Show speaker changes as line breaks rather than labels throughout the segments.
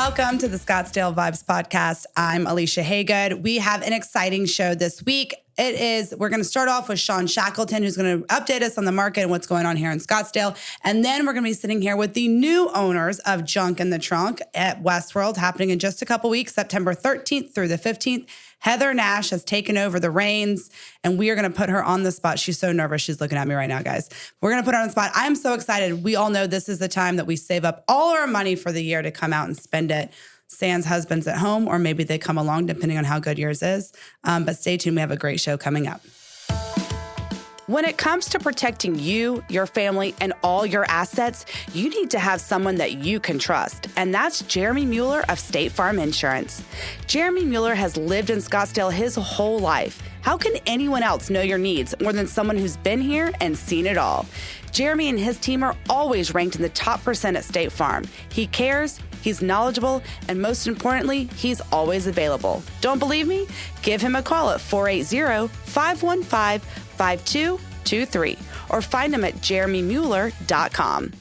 Welcome to the Scottsdale Vibes podcast. I'm Alicia Haygood. We have an exciting show this week. We're going to start off with Sean Shackleton, who's going to update us on the market and what's going on here in Scottsdale. And then we're going to be sitting here with the new owners of Junk in the Trunk at Westworld, happening in just a couple weeks, September 13th through the 15th. Heather Nash has taken over the reins, and we are going to put her on the spot. She's so nervous. She's looking at me right now, guys. We're going to put her on the spot. I'm so excited. We all know this is the time that we save up all our money for the year to come out and spend it. Sans husbands at home, or maybe they come along depending on how good yours is. But stay tuned. We have a great show coming up. When it comes to protecting you, your family, and all your assets, you need to have someone that you can trust. And that's Jeremy Mueller of State Farm Insurance. Jeremy Mueller has lived in Scottsdale his whole life. How can anyone else know your needs more than someone who's been here and seen it all? Jeremy and his team are always ranked in the top % at State Farm. He cares, he's knowledgeable, and most importantly, he's always available. Don't believe me? Give him a call at 480-515-5223 or find him at jeremymueller.com.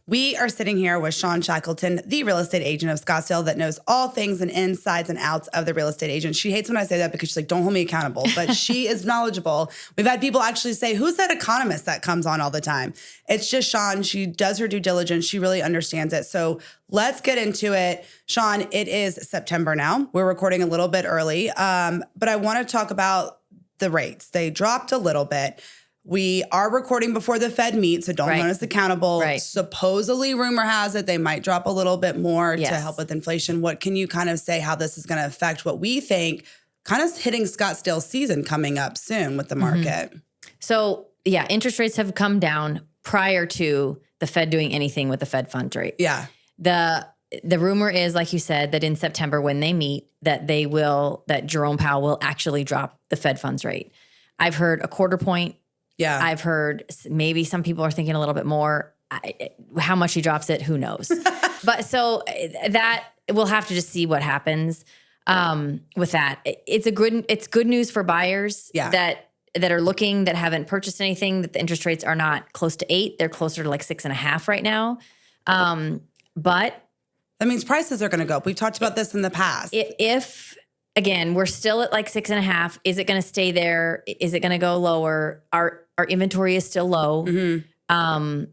We are sitting here with Sean Shackleton, the real estate agent of Scottsdale that knows all things and insides and outs of the real estate agent. She hates when I say that because she's like, don't hold me accountable, but she is knowledgeable. We've had people actually say, who's that economist that comes on all the time? It's just Sean. She does her due diligence. She really understands it. So let's get into it. Sean, it is September now. We're recording a little bit early, but I want to talk about the rates. They dropped a little bit. We are recording before the Fed meets, so don't hold us accountable. Right. Supposedly, rumor has it they might drop a little bit more to help with inflation. What can you kind of say how this is going to affect what we think kind of hitting Scottsdale season coming up soon with the market?
So, yeah, interest rates have come down prior to the Fed doing anything with the Fed funds rate.
Yeah.
The rumor is, like you said, that in September when they meet, that Jerome Powell will actually drop the Fed funds rate. I've heard a quarter point.
Yeah.
I've heard maybe some people are thinking a little bit more. How much he drops it, who knows? But so that we'll have to just see what happens with that. It's good news for buyers that are looking, that haven't purchased anything, that the interest rates are not close to 8. They're closer to like 6.5 right now. But
that means prices are going to go up. We've talked about this in the past.
If again, we're still at like 6.5. Is it going to stay there? Is it going to go lower? Our inventory is still low. Mm-hmm.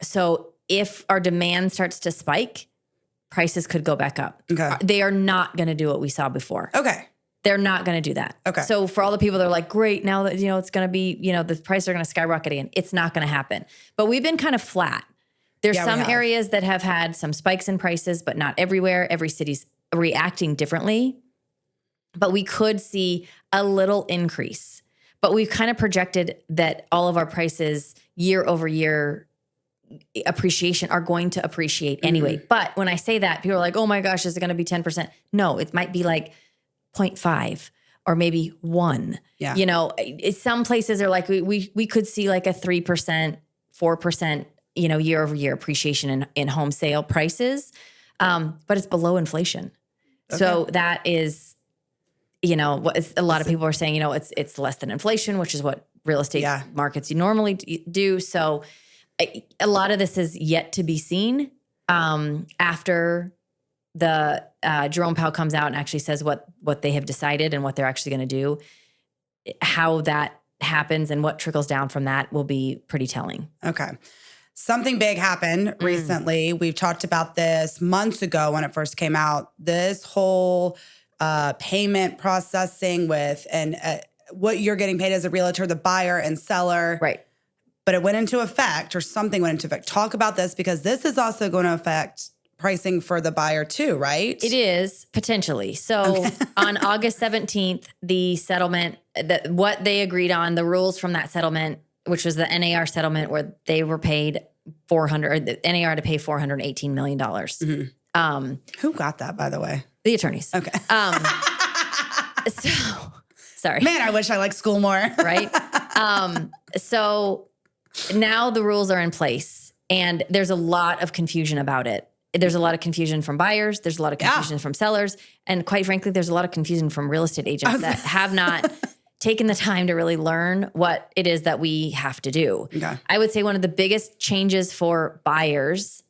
So if our demand starts to spike, prices could go back up.
Okay.
They are not going to do what we saw before.
Okay.
They're not going to do that.
Okay.
So for all the people that are like, great, now that, it's going to be, the prices are going to skyrocket again. It's not going to happen. But we've been kind of flat. There's some areas that have had some spikes in prices, but not everywhere. Every city's reacting differently. But we could see a little increase. But we've kind of projected that all of our prices year over year appreciation are going to appreciate anyway. Mm-hmm. But when I say that, people are like, oh my gosh, is it going to be 10%? No, it might be like 0.5 or maybe 1.
Yeah.
Some places are like, we could see like a 3%, 4%, year over year appreciation in home sale prices. But it's below inflation. Okay. So that is, what a lot of people are saying, it's less than inflation, which is what real estate markets you normally do. So a lot of this is yet to be seen after the Jerome Powell comes out and actually says what they have decided and what they're actually going to do. How that happens and what trickles down from that will be pretty telling.
Okay. Something big happened recently. We've talked about this months ago when it first came out. This whole payment processing with what you're getting paid as a realtor, the buyer and seller.
Right.
But it went into effect, or something went into effect. Talk about this, because this is also going to affect pricing for the buyer too, right?
It is, potentially. So on August 17th, the settlement, what they agreed on, the rules from that settlement, which was the NAR settlement where they were paid the NAR to pay $418 million. Mm-hmm.
Who got that, by the way?
The attorneys.
Okay.
So, sorry.
Man, I wish I liked school more.
Right? So now the rules are in place, and there's a lot of confusion about it. There's a lot of confusion from buyers. There's a lot of confusion from sellers. And quite frankly, there's a lot of confusion from real estate agents that have not taken the time to really learn what it is that we have to do.
Okay.
I would say one of the biggest changes for buyers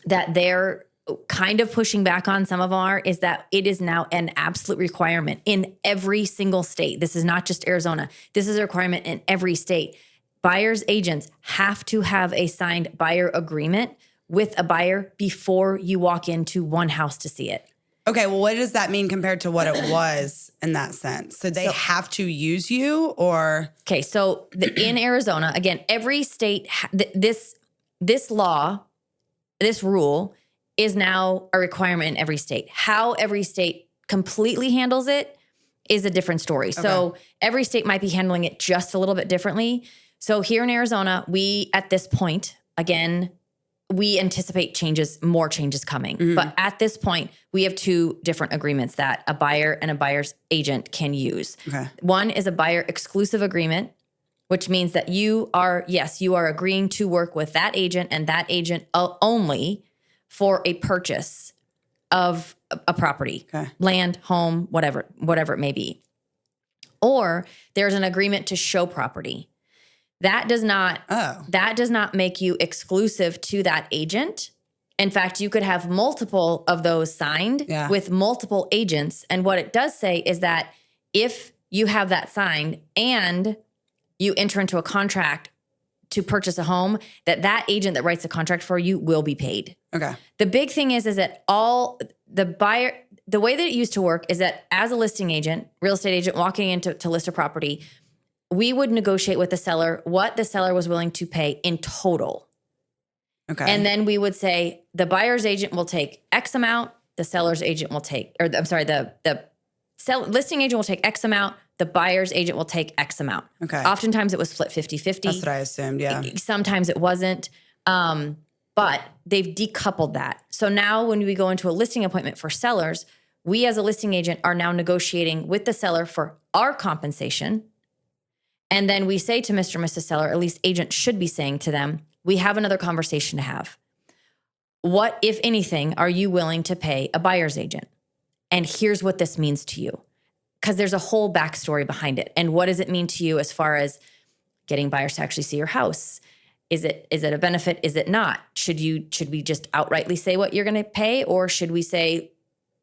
that they're kind of pushing back on some of them is that it is now an absolute requirement in every single state. This is not just Arizona. This is a requirement in every state. Buyers agents have to have a signed buyer agreement with a buyer before you walk into one house to see it.
Okay, well, what does that mean compared to what it was in that sense? So they have to use you, or?
Okay, so in Arizona, again, every state, this law, this rule is now a requirement in every state. How every state completely handles it is a different story. Okay. So every state might be handling it just a little bit differently. So here in Arizona, we, at this point, again, we anticipate more changes coming. Mm-hmm. But at this point, we have two different agreements that a buyer and a buyer's agent can use. Okay. One is a buyer exclusive agreement, which means that you are agreeing to work with that agent and that agent only for a purchase of a property, okay. Land, home, whatever it may be. Or there's an agreement to show property. That does not make you exclusive to that agent. In fact, you could have multiple of those signed with multiple agents. And what it does say is that if you have that signed and you enter into a contract to purchase a home, that agent that writes the contract for you will be paid. Okay. The big thing is that the way that it used to work is that as a listing agent, real estate agent walking in to list a property, we would negotiate with the seller what the seller was willing to pay in total. Okay. And then we would say the buyer's agent will take X amount, the seller's agent will take, the listing agent will take X amount, the buyer's agent will take X amount. Okay. Oftentimes it was split 50-50.
That's what I assumed, yeah.
Sometimes it wasn't. But they've decoupled that. So now when we go into a listing appointment for sellers, we as a listing agent are now negotiating with the seller for our compensation. And then we say to Mr. and Mrs. Seller, at least agent should be saying to them, we have another conversation to have. What, if anything, are you willing to pay a buyer's agent? And here's what this means to you. Because there's a whole backstory behind it. And what does it mean to you as far as getting buyers to actually see your house? Is it a benefit? Is it not? Should we just outrightly say what you're going to pay? Or should we say,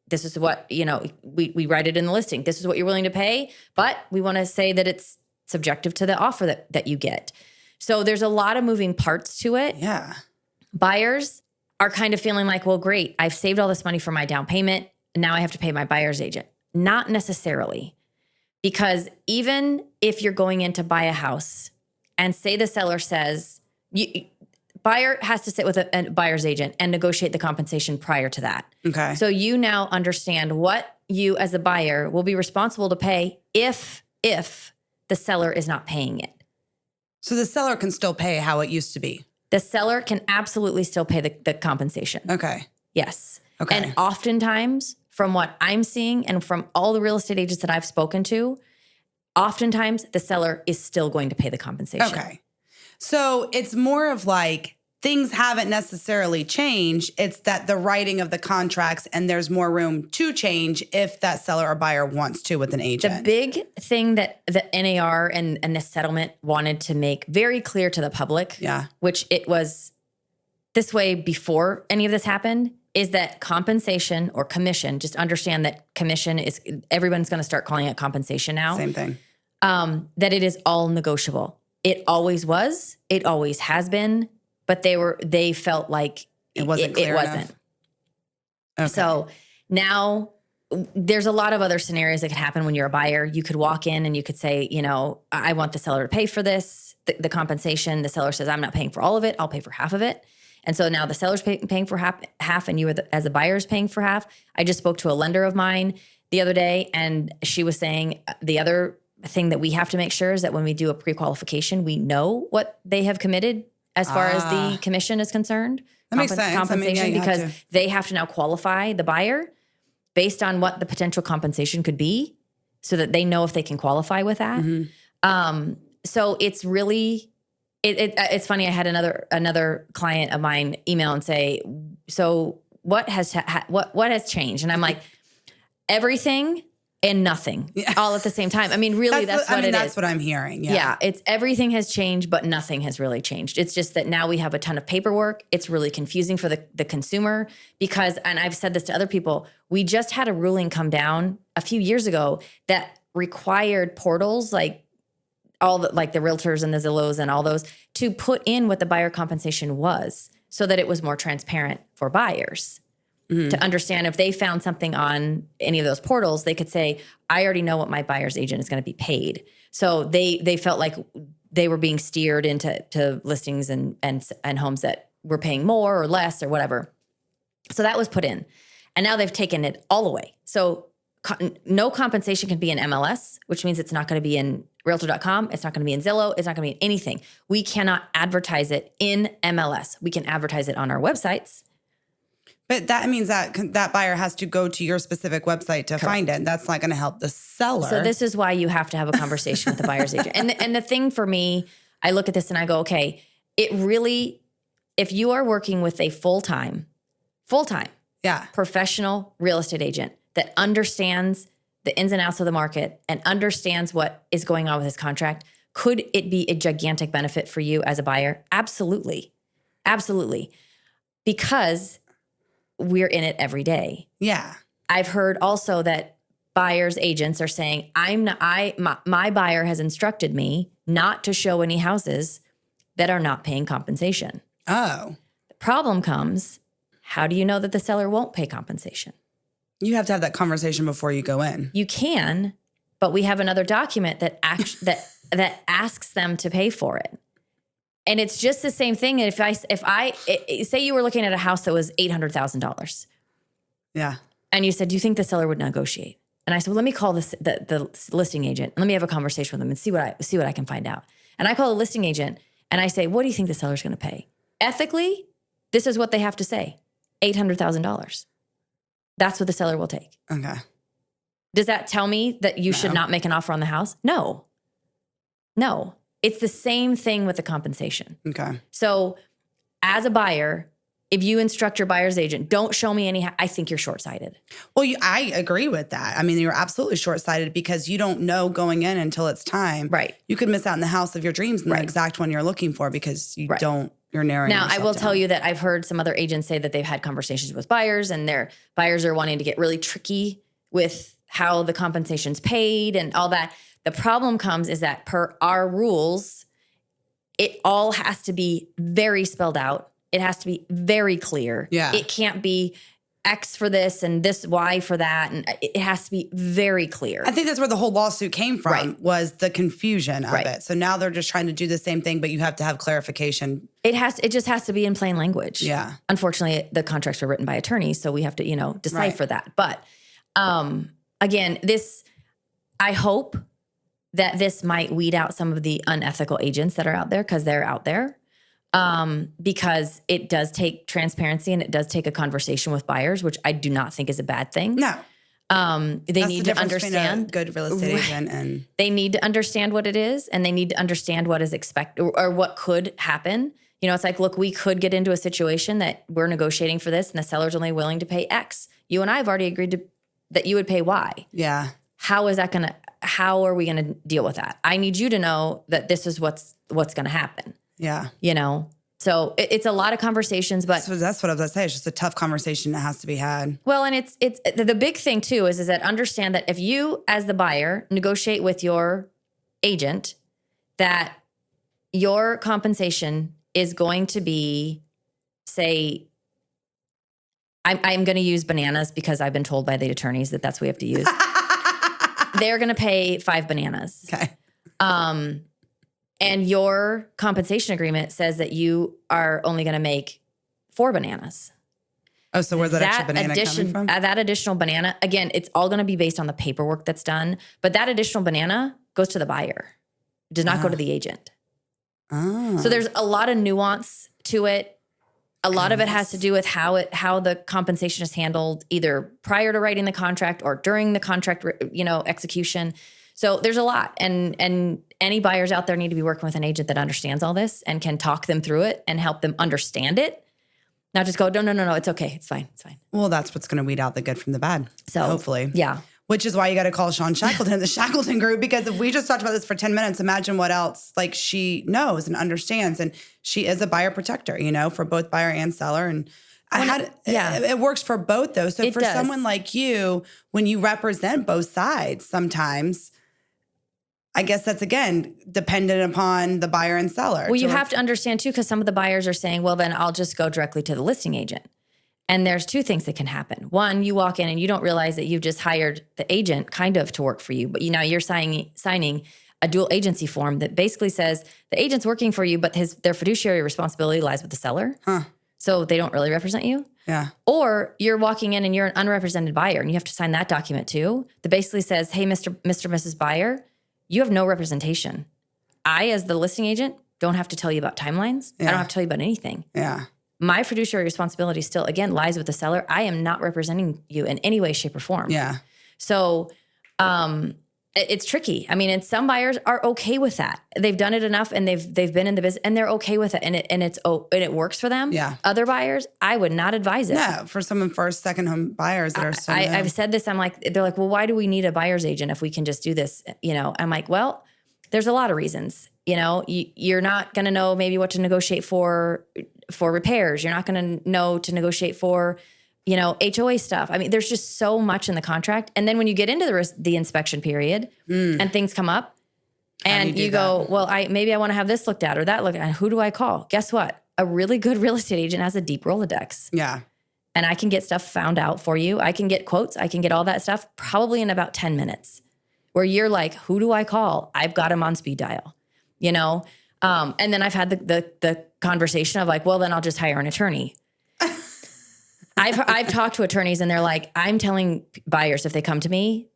this is what, we write it in the listing. This is what you're willing to pay. But we want to say that it's subjective to the offer that you get. So there's a lot of moving parts to it. Yeah. Buyers are kind of feeling like, well, great, I've saved all this money for my down payment. And now I have to pay my buyer's agent. Not necessarily. Because even if you're going in to buy a house and say the seller says, buyer has to sit with a buyer's agent and negotiate the compensation prior to that. Okay. So you now understand what you as a buyer will be responsible to pay if the seller is not paying it.
So the seller can still pay how it used to be?
The seller can absolutely still pay the compensation. Okay. Yes. Okay. And oftentimes, from what I'm seeing and from all the real estate agents that I've spoken to, oftentimes the seller is still going to pay the compensation. Okay.
So it's more of like things haven't necessarily changed. It's that the writing of the contracts and there's more room to change if that seller or buyer wants to with an agent.
The big thing that the NAR and the settlement wanted to make very clear to the public, which it was this way before any of this happened, is that compensation or commission, just understand that commission is, everyone's going to start calling it compensation now.
Same thing.
That it is all negotiable. It always was. It always has been. But they felt like
it wasn't clear enough.
Okay. So now there's a lot of other scenarios that could happen when you're a buyer. You could walk in and you could say, I want the seller to pay for this, the compensation. The seller says, I'm not paying for all of it. I'll pay for half of it. And so now the seller's paying for half and you as a buyer is paying for half. I just spoke to a lender of mine the other day, and she was saying the other thing that we have to make sure is that when we do a pre-qualification, we know what they have committed as far as the commission is concerned.
That makes sense.
Compensation, because they have to now qualify the buyer based on what the potential compensation could be so that they know if they can qualify with that. Mm-hmm. So it's really... It's funny. I had another client of mine email and say, "So what has changed?" And I'm like, everything and nothing all at the same time. I mean, really, that's what it is.
That's what I'm hearing.
Yeah. It's everything has changed, but nothing has really changed. It's just that now we have a ton of paperwork. It's really confusing for the consumer because, and I've said this to other people, we just had a ruling come down a few years ago that required portals like all the, like the realtors and the Zillows and all those to put in what the buyer compensation was so that it was more transparent for buyers. To understand if they found something on any of those portals, they could say, I already know what my buyer's agent is going to be paid. So they felt like they were being steered into listings and homes that were paying more or less or whatever. So that was put in. And now they've taken it all away. So no compensation can be in MLS, which means it's not going to be in Realtor.com. It's not going to be in Zillow. It's not going to be in anything. We cannot advertise it in MLS. We can advertise it on our websites.
But that means that buyer has to go to your specific website to find it. That's not going to help the seller.
So this is why you have to have a conversation with the buyer's agent. And the thing for me, I look at this and I go, okay, it really, if you are working with a full-time professional real estate agent that understands the ins and outs of the market and understands what is going on with his contract, could it be a gigantic benefit for you as a buyer? Absolutely. Absolutely. Because we're in it every day.
Yeah.
I've heard also that buyers agents are saying, my buyer has instructed me not to show any houses that are not paying compensation.
Oh.
The problem comes, how do you know that the seller won't pay compensation?
You have to have that conversation before you go in.
You can, but we have another document that that asks them to pay for it. And it's just the same thing. If I say you were looking at a house that was $800,000.
Yeah.
And you said, do you think the seller would negotiate? And I said, well, let me call the listing agent. Let me have a conversation with them and see what I can find out. And I call the listing agent and I say, what do you think the seller's going to pay? Ethically, this is what they have to say. $800,000. That's what the seller will take.
Okay.
Does that tell me that you should not make an offer on the house? No. It's the same thing with the compensation.
Okay.
So as a buyer, if you instruct your buyer's agent, don't show me any, I think you're short-sighted.
Well, I agree with that. I mean, you're absolutely short-sighted because you don't know going in until it's time.
Right.
You could miss out on the house of your dreams and the exact one you're looking for because you don't, you're narrowing
Now, I will
down.
tell you that I've heard some other agents say that they've had conversations with buyers and their buyers are wanting to get really tricky with how the compensation's paid and all that. The problem comes is that per our rules, it all has to be very spelled out. It has to be very clear.
Yeah.
It can't be X for this and this Y for that. And it has to be very clear.
I think that's where the whole lawsuit came from was the confusion of it. So now they're just trying to do the same thing, but you have to have clarification.
It just has to be in plain language.
Yeah.
Unfortunately, the contracts were written by attorneys, so we have to, decipher that. But again, I hope that this might weed out some of the unethical agents that are out there because they're out there. Because it does take transparency and it does take a conversation with buyers, which I do not think is a bad thing.
No.
They need to understand
a good real estate agent and
they need to understand what it is and they need to understand what is expected or what could happen. It's like, look, we could get into a situation that we're negotiating for this and the seller's only willing to pay X. You and I have already agreed that you would pay Y.
Yeah.
How are we going to deal with that? I need you to know that this is what's going to happen.
Yeah.
So it's a lot of conversations, but
so that's what I was going to say. It's just a tough conversation that has to be had.
Well, and it's the big thing too is that understand that if you as the buyer negotiate with your agent that your compensation is going to be, say, I'm going to use bananas because I've been told by the attorneys that that's what we have to use. They're going to pay 5 bananas.
Okay.
And your compensation agreement says that you are only going to make 4 bananas.
Oh, so where's that extra banana coming from?
That additional banana, again, it's all going to be based on the paperwork that's done. But that additional banana goes to the buyer. It does not go to the agent.
Oh.
So there's a lot of nuance to it. A lot of it has to do with how the compensation is handled either prior to writing the contract or during the contract, execution. So there's a lot. And any buyers out there need to be working with an agent that understands all this and can talk them through it and help them understand it. Not just go, no, it's okay. It's fine.
Well, that's what's going to weed out the good from the bad.
So
hopefully.
Yeah.
which is why you got to call Sean Shackleton, the Shackleton Group, because if we just talked about this for 10 minutes, imagine what else like she knows and understands. And she is a buyer protector, for both buyer and seller. And it works for both though. So for someone like you, when you represent both sides, sometimes I guess that's, again, dependent upon the buyer and seller.
Well, you have to understand, too, because some of the buyers are saying, well, then I'll just go directly to the listing agent. And there's two things that can happen. One, you walk in and you don't realize that you've just hired the agent kind of to work for you. But you're signing a dual agency form that basically says the agent's working for you, but their fiduciary responsibility lies with the seller. So they don't really represent you.
Yeah.
Or you're walking in and you're an unrepresented buyer and you have to sign that document, too, that basically says, hey, Mrs. Buyer, you have no representation. I, as the listing agent, don't have to tell you about timelines. I don't have to tell you about anything.
Yeah.
My fiduciary responsibility still, again, lies with the seller. I am not representing you in any way, shape, or form.
Yeah.
So it's tricky. I mean, and some buyers are okay with that. They've done it enough and they've been in the business and they're okay with it and it works for them.
Yeah.
Other buyers, I would not advise it.
No, for some first, second home buyers that are so new.
I've said this. I'm like, they're like, well, why do we need a buyer's agent if we can just do this? I'm like, well, there's a lot of reasons. You're not going to know maybe what to negotiate for repairs. You're not going to know to negotiate for, HOA stuff. I mean, there's just so much in the contract. And then when you get into the inspection period and things come up and you go, well, maybe I want to have this looked at or that looked at. Who do I call? Guess what? A really good real estate agent has a deep Rolodex.
Yeah.
And I can get stuff found out for you. I can get quotes. I can get all that stuff probably in about 10 minutes where you're like, who do I call? I've got him on speed dial, and then I've had the conversation of like, well, then I'll just hire an attorney. I've talked to attorneys and they're like, I'm telling buyers if they come to me,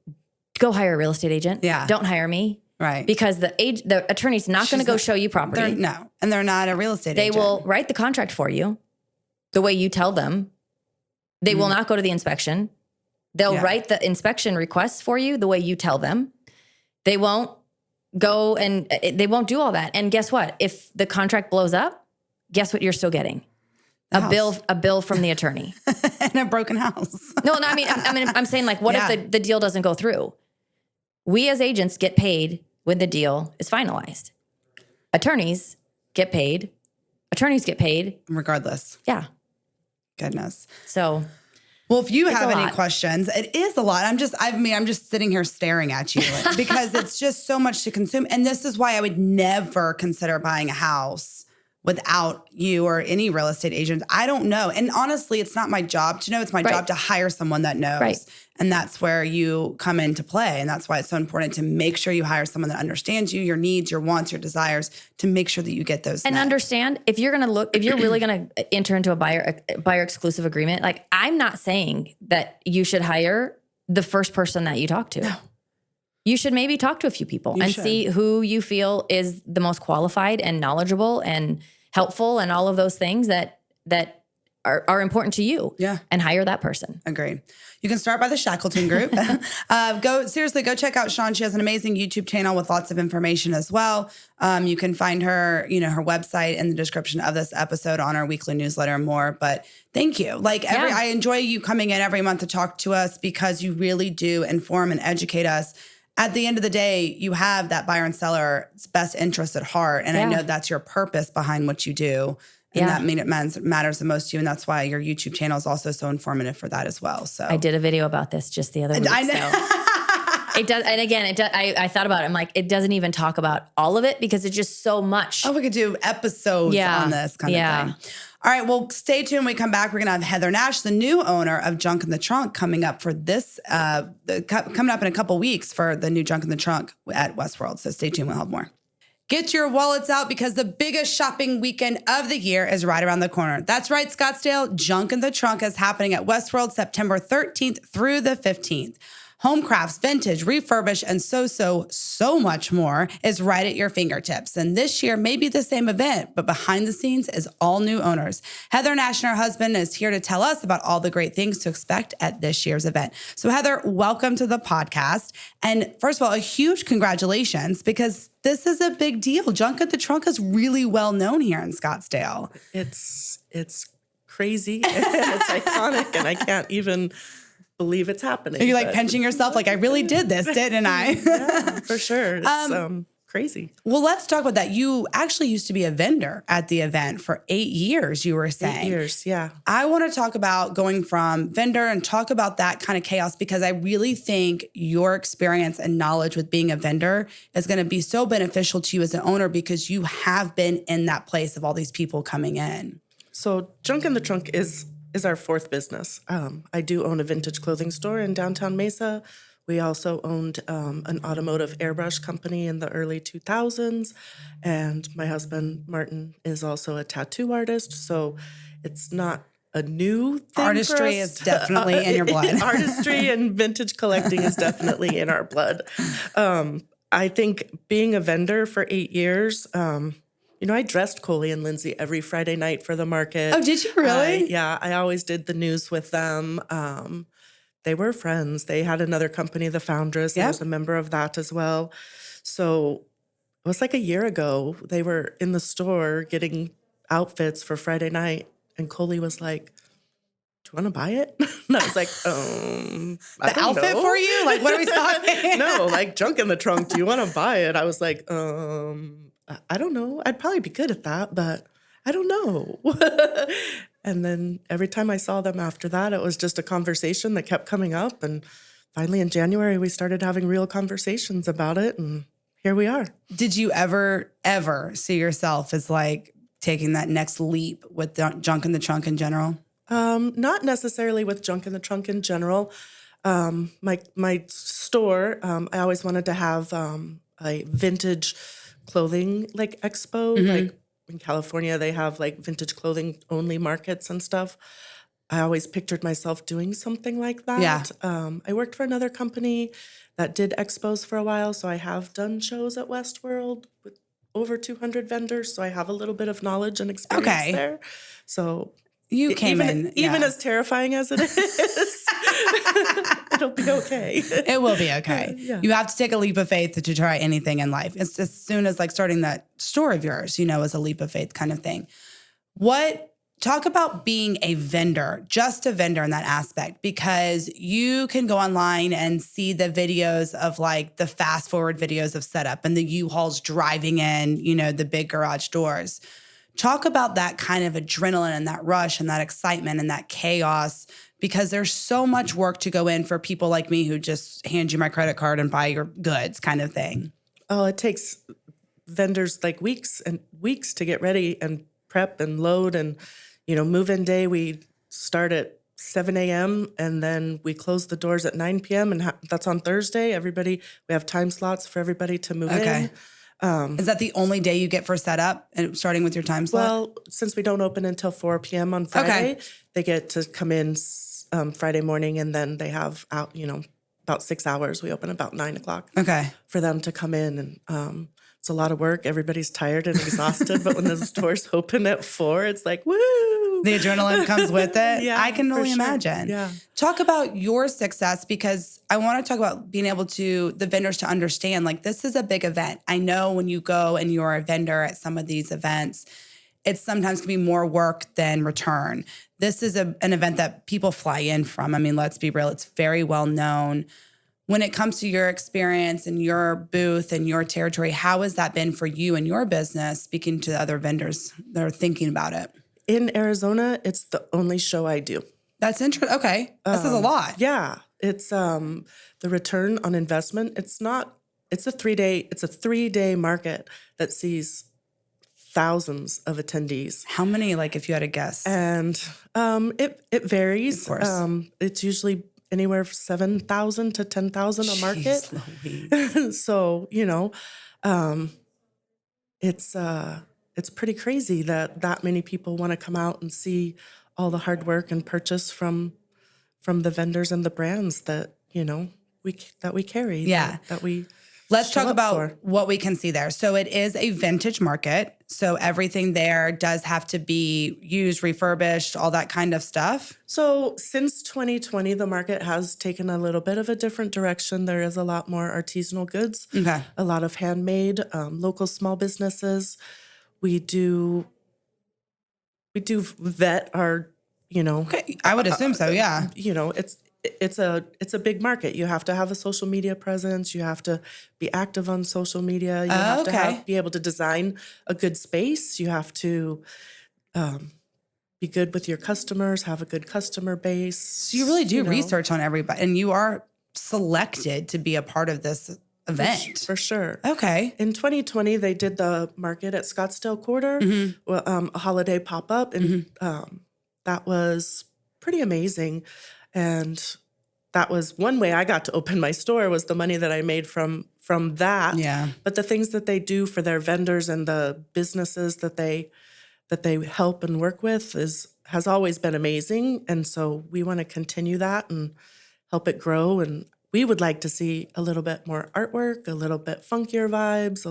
go hire a real estate agent.
Yeah.
Don't hire me.
Right.
Because the attorney's not going to go show you property.
No. And they're not a real estate agent.
They will write the contract for you the way you tell them. They will not go to the inspection. They'll write the inspection requests for you the way you tell them. They won't go and they won't do all that. And guess what? If the contract blows up, guess what you're still getting? A bill from the attorney.
And a broken house.
No, I mean, I'm saying like, what if the deal doesn't go through? We as agents get paid when the deal is finalized. Attorneys get paid.
Regardless.
Yeah.
Goodness.
So.
Well, if you have any questions, it is a lot. I'm just sitting here staring at you because it's just so much to consume. And this is why I would never consider buying a house without you or any real estate agent. I don't know. And honestly, it's not my job to know. It's my job to hire someone that knows.
Right.
And that's where you come into play. And that's why it's so important to make sure you hire someone that understands you, your needs, your wants, your desires, to make sure that you get those.
And understand, if you're really going to enter into a buyer exclusive agreement, like I'm not saying that you should hire the first person that you talk to. No. You should maybe talk to a few people see who you feel is the most qualified and knowledgeable and helpful and all of those things that are important to you.
Yeah.
And hire that person.
Agreed. You can start by the Shackleton Group. Go check out Sean. She has an amazing YouTube channel with lots of information as well. You can find her, her website in the description of this episode, on our weekly newsletter and more. But thank you. I enjoy you coming in every month to talk to us because you really do inform and educate us. At the end of the day, you have that buyer and seller's best interest at heart. And I know that's your purpose behind what you do. And that matters the most to you. And that's why your YouTube channel is also so informative for that as well. So
I did a video about this just the other week. I know. So. It does. And again, I thought about it. I'm like, it doesn't even talk about all of it because it's just so much.
Oh, we could do episodes on this kind of thing. All right. Well, stay tuned. When we come back, we're going to have Heather Nash, the new owner of Junk in the Trunk, coming up for this, coming up in a couple weeks for the new Junk in the Trunk at Westworld. So stay tuned. We'll have more. Get your wallets out because the biggest shopping weekend of the year is right around the corner. That's right, Scottsdale. Junk in the Trunk is happening at Westworld September 13th through the 15th. Home crafts, vintage, refurbished, and so much more is right at your fingertips. And this year may be the same event, but behind the scenes is all new owners. Heather Nash and her husband is here to tell us about all the great things to expect at this year's event. So Heather, welcome to the podcast. And first of all, a huge congratulations because this is a big deal. Junk at the Trunk is really well known here in Scottsdale.
It's crazy and it's iconic and I can't even believe it's happening.
Are you like pinching yourself? Like, I really did this, didn't I?
Yeah, for sure. It's crazy.
Well, let's talk about that. You actually used to be a vendor at the event for 8 years, you were saying.
8 years, yeah.
I want to talk about going from vendor and talk about that kind of chaos, because I really think your experience and knowledge with being a vendor is going to be so beneficial to you as an owner, because you have been in that place of all these people coming in.
So Junk in the Trunk is our fourth business. I do own a vintage clothing store in downtown Mesa. We also owned an automotive airbrush company in the early 2000s. And my husband, Martin, is also a tattoo artist. So it's not a new thing.
Artistry
for us.
is definitely in your blood.
Artistry and vintage collecting is definitely in our blood. I think being a vendor for 8 years, I dressed Coley and Lindsay every Friday night for the market.
Oh, did you really?
I always did the news with them. They were friends. They had another company, The Foundress. I was a member of that as well. So it was like a year ago. They were in the store getting outfits for Friday night. And Coley was like, do you want to buy it? And I was like,
The outfit for you? Like, what are we talking?
No, like Junk in the Trunk. Do you want to buy it? I was like, I don't know. I'd probably be good at that, but I don't know. And then every time I saw them after that, it was just a conversation that kept coming up. And finally in January, we started having real conversations about it. And here we are.
Did you ever see yourself as like taking that next leap with Junk in the Trunk in general?
Not necessarily with Junk in the Trunk in general. My store, I always wanted to have a vintage clothing like expo. Like in California, they have like vintage clothing only markets and stuff. I always pictured myself doing something like that.
Yeah.
I worked for another company that did expos for a while, so I have done shows at Westworld with over 200 vendors, so I have a little bit of knowledge and experience there. So
you came
even as terrifying as it is, it'll be okay.
It will be okay.
Yeah.
You have to take a leap of faith to try anything in life. It's as soon as like starting that store of yours, is a leap of faith kind of thing. Talk about being a vendor, just a vendor in that aspect, because you can go online and see the videos of like the fast forward videos of setup and the U-Hauls driving in, the big garage doors. Talk about that kind of adrenaline and that rush and that excitement and that chaos, because there's so much work to go in for people like me who just hand you my credit card and buy your goods kind of thing.
Oh, it takes vendors like weeks and weeks to get ready and prep and load. And, move-in day, we start at 7 a.m. and then we close the doors at 9 p.m. And that's on Thursday. We have time slots for everybody to move in.
Is that the only day you get for setup, and starting with your time slot?
Well, since we don't open until 4 p.m. on Friday, they get to come in Friday morning, and then they have out, about 6 hours. We open about 9 o'clock for them to come in. And it's a lot of work. Everybody's tired and exhausted, but when the stores open at 4, it's like, woo!
The adrenaline comes with it.
Yeah,
I can only imagine.
Yeah.
Talk about your success, because I want to talk about being able to, the vendors to understand, like, this is a big event. I know when you go and you're a vendor at some of these events, it sometimes can be more work than return. This is an event that people fly in from. I mean, let's be real. It's very well known. When it comes to your experience and your booth and your territory, how has that been for you and your business, speaking to other vendors that are thinking about it?
In Arizona, it's the only show I do.
That's interesting. Okay. This is a lot.
Yeah. It's the return on investment. It's a 3-day market that sees thousands of attendees.
How many, like, if you had a guess?
And it varies.
Of course.
It's usually anywhere from 7,000 to 10,000 a market. So, it's pretty crazy that many people want to come out and see all the hard work and purchase from the vendors and the brands that, we carry.
Yeah.
That we
Let's
show
talk
up
about
for.
what we can see there. So it is a vintage market. So everything there does have to be used, refurbished, all that kind of stuff.
So since 2020, the market has taken a little bit of a different direction. There is a lot more artisanal goods, a lot of handmade, local small businesses. We do vet our,
Okay. I would assume so, yeah.
it's a big market. You have to have a social media presence. You have to be active on social media. You have to be able to design a good space. You have to be good with your customers, have a good customer base.
So you really do research on everybody, and you are selected to be a part of this event.
For sure.
Okay.
In 2020, they did the market at Scottsdale Quarter, a holiday pop-up, and that was pretty amazing. And that was one way I got to open my store, was the money that I made from that.
Yeah.
But the things that they do for their vendors and the businesses that they help and work with has always been amazing. And so we want to continue that and help it grow. And we would like to see a little bit more artwork, a little bit funkier vibes, a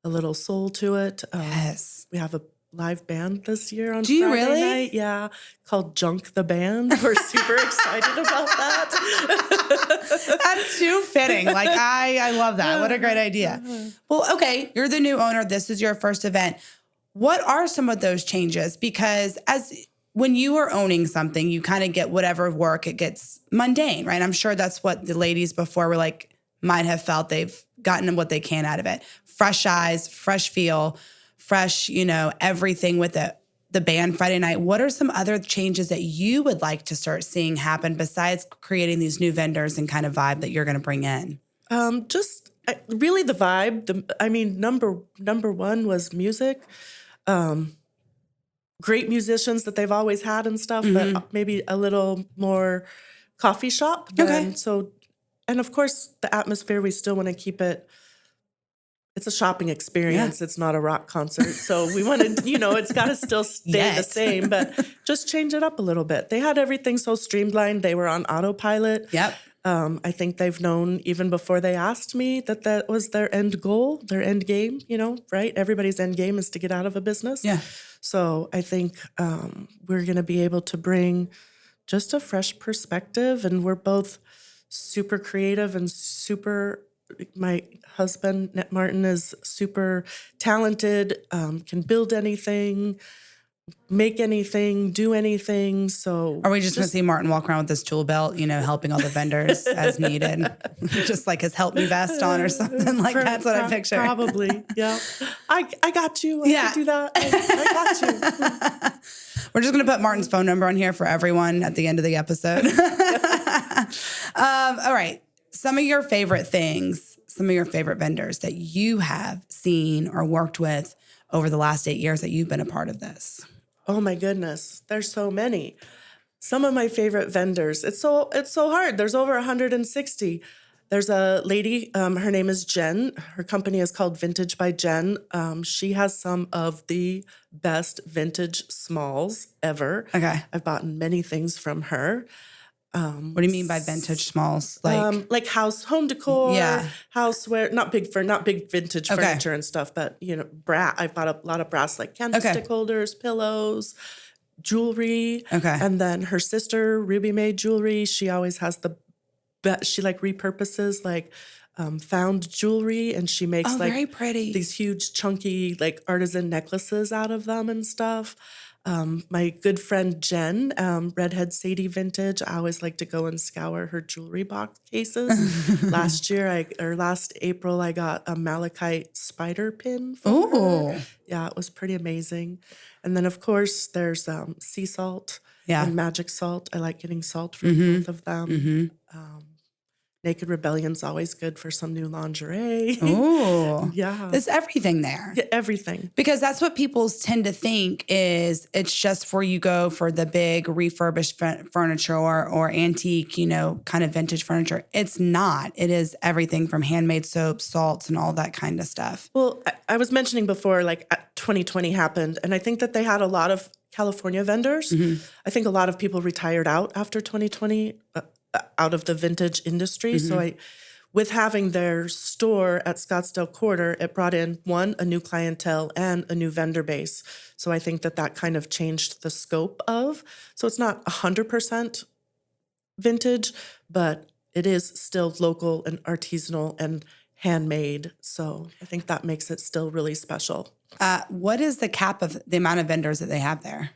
little soul to it.
Yes.
We have a live band this year on
Do you
Friday
really?
night. Yeah, called Junk the Band. We're super excited about that.
That's too fitting. Like, I love that. What a great idea. Well, okay, you're the new owner. This is your first event. What are some of those changes? Because when you are owning something, you kind of get whatever work, it gets mundane, right? I'm sure that's what the ladies before were like, might have felt they've gotten what they can out of it. Fresh eyes, fresh feel, fresh, everything with it. The band Friday night. What are some other changes that you would like to start seeing happen besides creating these new vendors and kind of vibe that you're going to bring in?
Just really the vibe. Number one was music. Great musicians that they've always had and stuff, but maybe a little more coffee shop. And of course, the atmosphere, we still want to keep it. It's a shopping experience. Yeah. It's not a rock concert. So we want to, it's got to still stay the same, but just change it up a little bit. They had everything so streamlined. They were on autopilot.
Yep.
I think they've known even before they asked me that was their end goal, their end game, right? Everybody's end game is to get out of a business.
Yeah.
So I think we're going to be able to bring just a fresh perspective, and we're both super creative and my husband, Net Martin, is super talented, can build anything, make anything, do anything. So
are we just going to see Martin walk around with this tool belt, helping all the vendors as needed, just like his help me vest on or something like that's what I picture.
Probably, yeah. I got you. I can do that. I got you.
We're just going to put Martin's phone number on here for everyone at the end of the episode. All right. Some of your favorite things, some of your favorite vendors that you have seen or worked with over the last 8 years that you've been a part of this.
Oh my goodness, there's so many. Some of my favorite vendors. It's so hard. There's over 160. There's a lady, her name is Jen. Her company is called Vintage by Jen. She has some of the best vintage smalls ever.
Okay.
I've bought many things from her.
What do you mean by vintage smalls?
Like home decor, houseware, not big vintage furniture and stuff, but brass. I've bought a lot of brass, like candlestick holders, pillows, jewelry. Okay. And then her sister, Ruby made jewelry. She always has she repurposes found jewelry, and she makes
very pretty.
These huge chunky artisan necklaces out of them and stuff. My good friend Jen, Redhead Sadie Vintage, I always like to go and scour her jewelry box cases. Last April, I got a malachite spider pin from her. Yeah, it was pretty amazing. And then, of course, there's sea salt and magic salt. I like getting salt from both of them. Naked Rebellion's always good for some new lingerie.
Oh,
yeah.
There's everything there.
Yeah, everything.
Because that's what people tend to think is it's just for you go for the big refurbished furniture or antique, kind of vintage furniture. It's not. It is everything from handmade soaps, salts, and all that kind of stuff.
Well, I was mentioning before, 2020 happened, and I think that they had a lot of California vendors. I think a lot of people retired out after 2020. Out of the vintage industry. So with having their store at Scottsdale Quarter, it brought in, one, a new clientele and a new vendor base. So I think that kind of changed the scope of. So it's not 100% vintage, but it is still local and artisanal and handmade. So I think that makes it still really special.
What is the cap of the amount of vendors that they have there?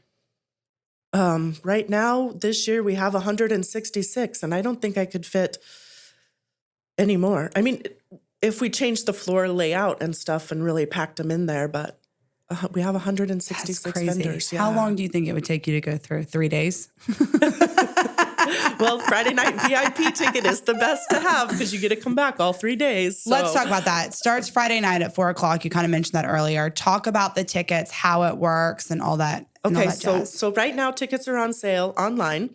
Right now, this year, we have 166, and I don't think I could fit any more. I mean, if we changed the floor layout and stuff and really packed them in there, but we have 166
That's crazy.
vendors. Yeah.
How long do you think it would take you to go through? 3 days?
Well, Friday night VIP ticket is the best to have because you get to come back all 3 days. So.
Let's talk about that. It starts Friday night at 4 o'clock. You kind of mentioned that earlier. Talk about the tickets, how it works, and all that.
Okay, so right now tickets are on sale online.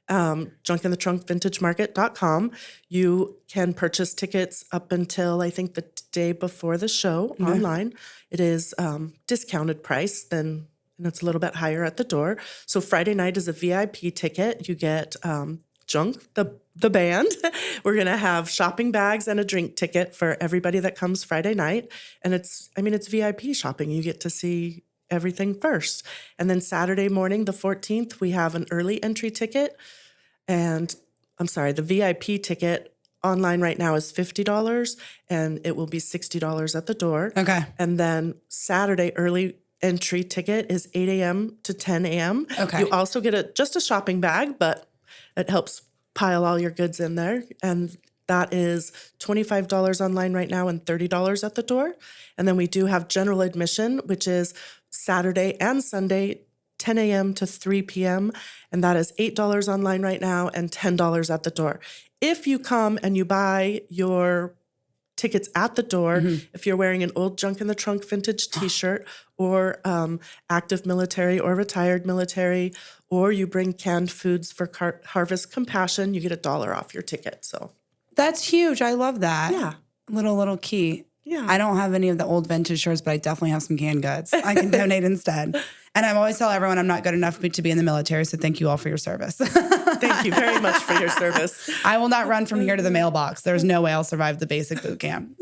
JunkInTheTrunkVintageMarket.com. You can purchase tickets up until I think the day before the show online. It is discounted price, then and it's a little bit higher at the door. So Friday night is a VIP ticket. You get Junk, the band. We're gonna have shopping bags and a drink ticket for everybody that comes Friday night. And it's VIP shopping. You get to see everything first. And then Saturday morning, the 14th, we have an early entry ticket. And the VIP ticket online right now is $50 and it will be $60 at the door.
Okay.
And then Saturday early entry ticket is 8 a.m. to 10 a.m.
Okay.
You also get just a shopping bag, but it helps pile all your goods in there. And that is $25 online right now and $30 at the door. And then we do have general admission, which is Saturday and Sunday, 10 a.m. to 3 p.m. And that is $8 online right now and $10 at the door. If you come and you buy your tickets at the door, if you're wearing an old Junk in the Trunk vintage t-shirt or active military or retired military, or you bring canned foods for Harvest Compassion, you get $1 off your ticket. So
that's huge. I love that.
Yeah.
Little key.
Yeah.
I don't have any of the old vintage shirts, but I definitely have some canned goods. I can donate instead. And I always tell everyone I'm not good enough to be in the military, so thank you all for your service.
Thank you very much for your service.
I will not run from here to the mailbox. There's no way I'll survive the basic boot camp.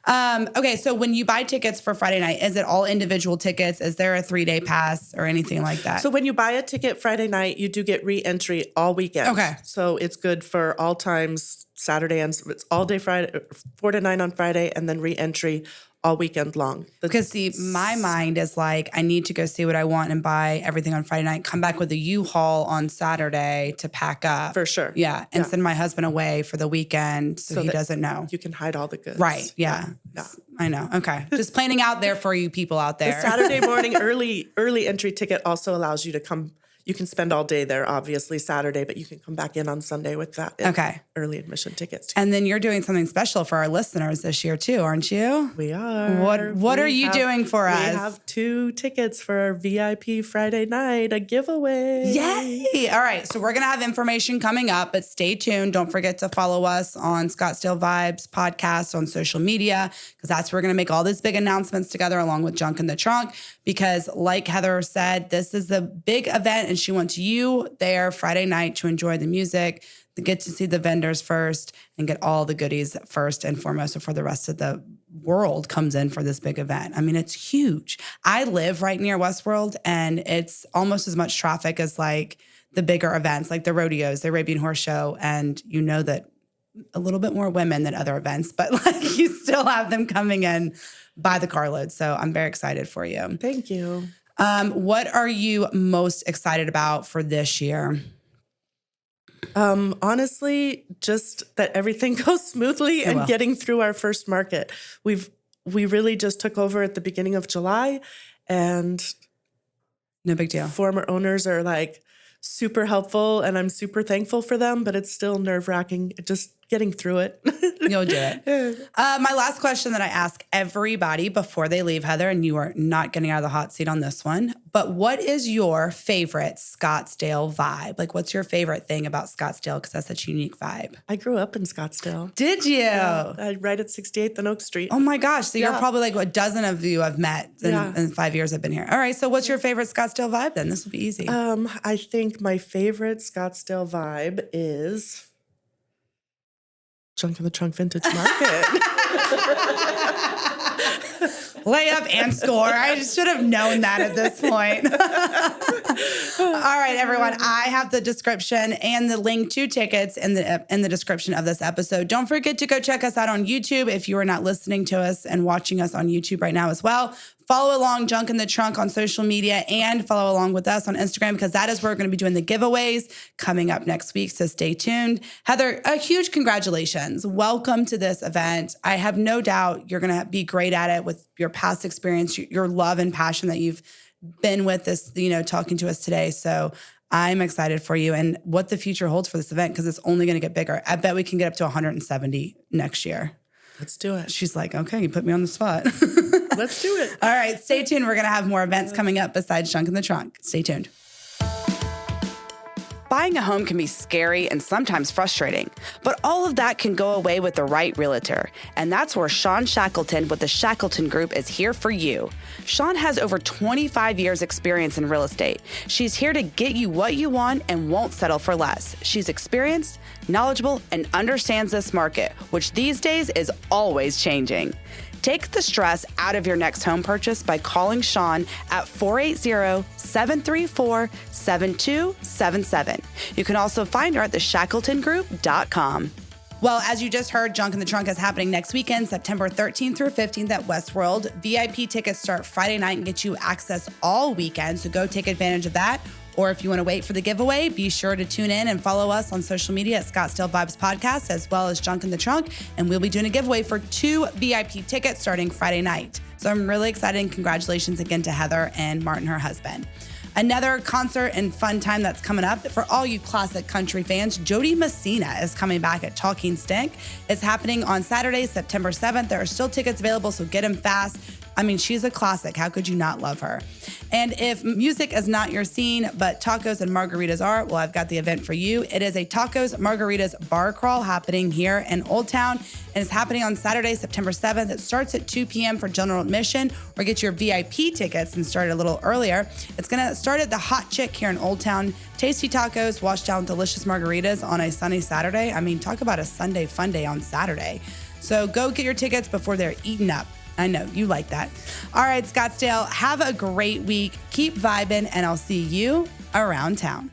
Okay, so when you buy tickets for Friday night, is it all individual tickets? Is there a 3-day pass or anything like that?
So when you buy a ticket Friday night, you do get re-entry all weekend.
Okay.
So it's good for all times, Saturday, and it's all day Friday, 4 to 9 on Friday, and then re-entry all weekend long.
Because see, my mind is like, I need to go see what I want and buy everything on Friday night, come back with a U-Haul on Saturday to pack up.
For sure.
Yeah, and send my husband away for the weekend so he doesn't know.
You can hide all the goods.
Right, yeah. I know, okay. Just planning out there for you people out there.
The Saturday morning early entry ticket also allows you to come. You can spend all day there, obviously, Saturday, but you can come back in on Sunday with that early admission tickets.
And then you're doing something special for our listeners this year too, aren't you?
We are.
What are you doing for us?
We have 2 tickets for our VIP Friday night, a giveaway.
Yay! All right, so we're going to have information coming up, but stay tuned. Don't forget to follow us on Scottsdale Vibes podcast on social media, because that's where we're going to make all these big announcements together along with Junk in the Trunk, because like Heather said, this is the big event and she wants you there Friday night to enjoy the music, to get to see the vendors first and get all the goodies first and foremost before the rest of the world comes in for this big event. I mean, it's huge. I live right near Westworld and it's almost as much traffic as like the bigger events, like the rodeos, the Arabian Horse Show. And you know that a little bit more women than other events, but like you still have them coming in by the carload. So I'm very excited for you.
Thank you.
What are you most excited about for this year?
Honestly, just that everything goes smoothly and getting through our first market. We really just took over at the beginning of July, and
no big deal.
Former owners are like super helpful, and I'm super thankful for them, but it's still nerve-wracking just getting through it.
You'll do it. My last question that I ask everybody before they leave, Heather, and you are not getting out of the hot seat on this one, but what is your favorite Scottsdale vibe? Like, what's your favorite thing about Scottsdale? Because that's such a unique vibe.
I grew up in Scottsdale.
Did you?
Yeah, right at 68th and Oak Street.
Oh my gosh. So you're probably like a dozen of you I've met in 5 years I've been here. All right. So what's your favorite Scottsdale vibe then? This will be easy.
I think my favorite Scottsdale vibe is Junk in the Trunk Vintage Market.
Layup and score. I should have known that at this point. All right, everyone. I have the description and the link to tickets in the description of this episode. Don't forget to go check us out on YouTube if you are not listening to us and watching us on YouTube right now as well. Follow along Junk in the Trunk on social media and follow along with us on Instagram because that is where we're going to be doing the giveaways coming up next week. So stay tuned. Heather, a huge congratulations. Welcome to this event. I have no doubt you're going to be great at it with your past experience, your love and passion that you've been with this, talking to us today. So I'm excited for you and what the future holds for this event because it's only going to get bigger. I bet we can get up to 170 next year.
Let's do it.
She's like, okay, you put me on the spot.
Let's do it.
All right, stay tuned. We're going to have more events coming up besides Junk in the Trunk. Stay tuned. Buying a home can be scary and sometimes frustrating, but all of that can go away with the right realtor. And that's where Sean Shackleton with the Shackleton Group is here for you. Sean has over 25 years experience in real estate. She's here to get you what you want and won't settle for less. She's experienced, knowledgeable, and understands this market, which these days is always changing. Take the stress out of your next home purchase by calling Sean at 480-734-7277. You can also find her at theshackletongroup.com. Well, as you just heard, Junk in the Trunk is happening next weekend, September 13th through 15th at Westworld. VIP tickets start Friday night and get you access all weekend, so go take advantage of that. Or if you want to wait for the giveaway, be sure to tune in and follow us on social media at Scottsdale Vibes Podcast, as well as Junk in the Trunk. And we'll be doing a giveaway for 2 VIP tickets starting Friday night. So I'm really excited. And congratulations again to Heather and Martin, her husband. Another concert and fun time that's coming up for all you classic country fans, Jody Messina is coming back at Talking Stink. It's happening on Saturday, September 7th. There are still tickets available, so get them fast. I mean, she's a classic. How could you not love her? And if music is not your scene, but tacos and margaritas are, well, I've got the event for you. It is a tacos margaritas bar crawl happening here in Old Town, and it's happening on Saturday, September 7th. It starts at 2 p.m. for general admission, or get your VIP tickets and start a little earlier. It's going to start at the Hot Chick here in Old Town. Tasty tacos washed down with delicious margaritas on a sunny Saturday. I mean, talk about a Sunday fun day on Saturday. So go get your tickets before they're eaten up. I know you like that. All right, Scottsdale, have a great week. Keep vibing, and I'll see you around town.